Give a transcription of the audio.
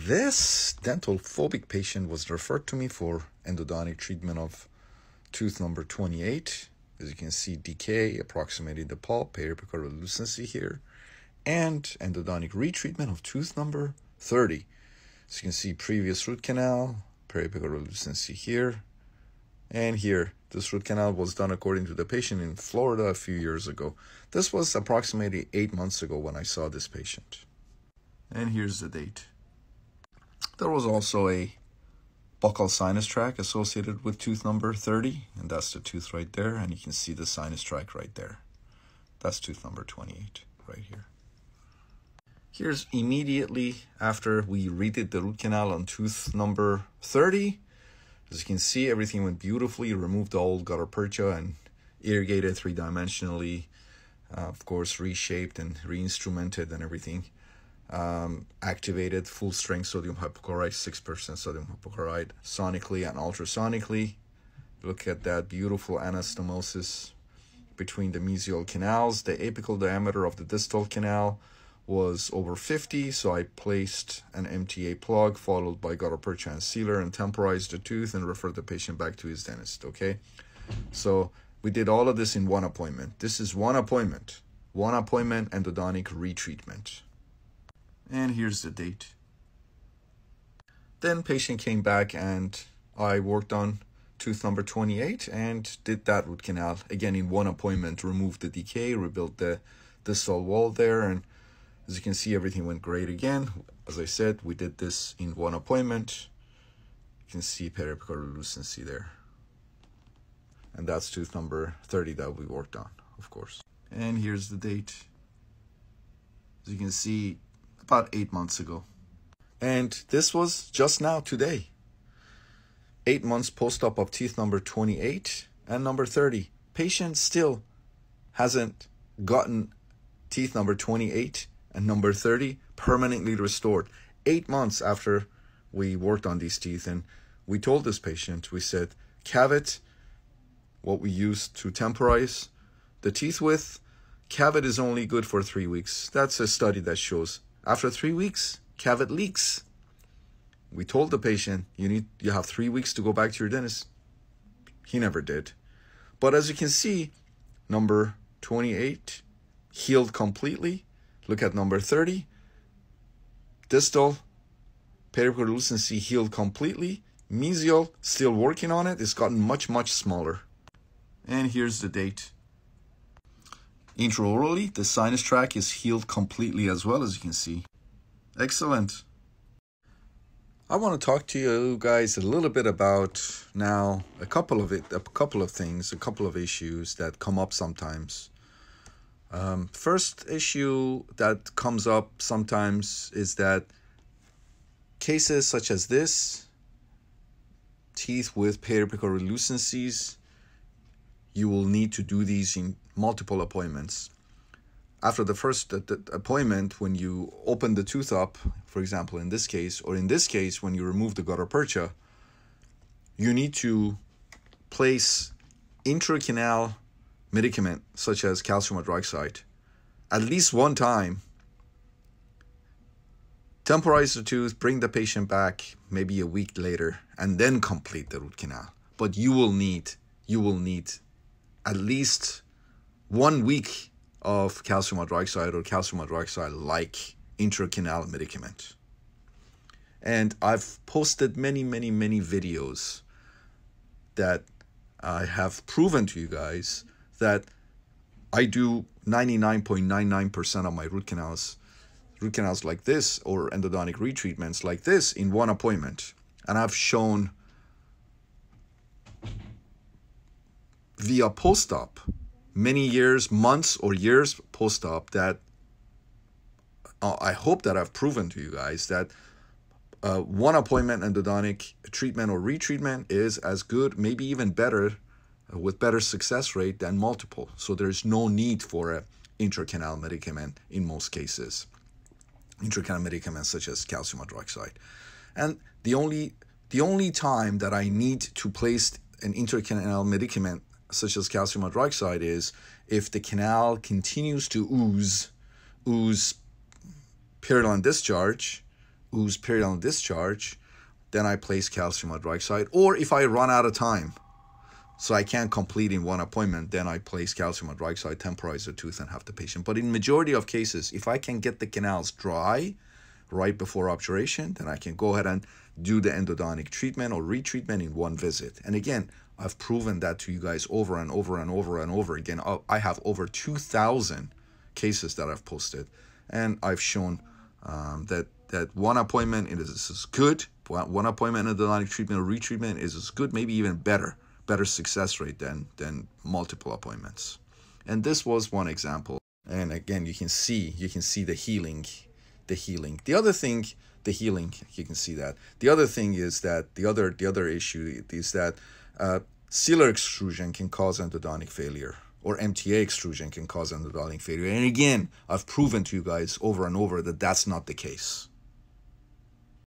This dental phobic patient was referred to me for endodontic treatment of tooth number 28. As you can see, decay approximating the pulp, periapical relucency here, and endodontic retreatment of tooth number 30. As you can see, previous root canal, periapical relucency here, and here. This root canal was done according to the patient in Florida a few years ago. This was approximately 8 months ago when I saw this patient. And here's the date. There was also a buccal sinus tract associated with tooth number 30, and that's the tooth right there, and you can see the sinus tract right there. That's tooth number 28 right here. Here's immediately after we redid the root canal on tooth number 30. As you can see, everything went beautifully. Removed the old gutta percha and irrigated three-dimensionally, of course, reshaped and re-instrumented and everything. Activated full-strength sodium hypochlorite, 6% sodium hypochlorite, sonically and ultrasonically. Look at that beautiful anastomosis between the mesial canals. The apical diameter of the distal canal was over 50, so I placed an MTA plug followed by gutta percha and sealer and temporized the tooth and referred the patient back to his dentist. Okay, so we did all of this in one appointment. This is one appointment endodontic retreatment. And here's the date. Then patient came back and I worked on tooth number 28 and did that root canal again in one appointment. Removed the decay, rebuilt the distal wall there, and as you can see, everything went great again. As I said, we did this in one appointment. You can see periapical relucency there. And that's tooth number 30 that we worked on, of course. And here's the date. As you can see, about 8 months ago. And this was just now, today. 8 months post-op of teeth number 28 and number 30. Patient still hasn't gotten teeth number 28 and number 30 permanently restored. 8 months after we worked on these teeth, and we told this patient, we said, cavit, what we used to temporize the teeth with, cavit is only good for 3 weeks. That's a study that shows after 3 weeks, cavit leaks. We told the patient, you have 3 weeks to go back to your dentist. He never did. But as you can see, number 28 healed completely. Look at number 30. Distal periapical relucency healed completely. Mesial, still working on it. It's gotten much, much smaller. And here's the date. Intraorally, the sinus tract is healed completely as well, as you can see. Excellent. I want to talk to you guys a little bit about now a couple of things, a couple of issues that come up sometimes. First issue that comes up sometimes is that cases such as this, teeth with periapical relucencies, you will need to do these in multiple appointments. After the first appointment, when you open the tooth up, for example, in this case, or in this case, when you remove the gutta percha, you need to place intracanal medicament such as calcium hydroxide at least one time, temporize the tooth, bring the patient back maybe a week later, and then complete the root canal. But you will need at least 1 week of calcium hydroxide or calcium hydroxide-like intracanal medicament. And I've posted many videos that I have proven to you guys that I do 99.99% of my root canals like this, or endodontic retreatments like this, in one appointment. And I've shown via post-op, many years, months or years post-op, that I hope that I've proven to you guys that one appointment endodontic treatment or retreatment is as good, maybe even better, with better success rate than multiple. So there's no need for a intracanal medicament in most cases. Intracanal medicaments such as calcium hydroxide. And the only time that I need to place an intracanal medicament such as calcium hydroxide is if the canal continues to ooze purulent discharge ooze periodontal discharge, then I place calcium hydroxide. Or if I run out of time, so I can't complete in one appointment, then I place calcium hydroxide, temporize the tooth, and have the patient. But in majority of cases, if I can get the canals dry right before obturation, then I can go ahead and do the endodontic treatment or retreatment in one visit. And again, I've proven that to you guys over and over and over and over again. I have over 2,000 cases that I've posted, and I've shown that one appointment is good. One appointment endodontic treatment or retreatment is as good, maybe even better success rate than multiple appointments. And this was one example. And again, you can see the healing. The other thing, the healing, you can see that. The other thing is that the other issue is that sealer extrusion can cause endodontic failure, or MTA extrusion can cause endodontic failure. And again, I've proven to you guys over and over that that's not the case.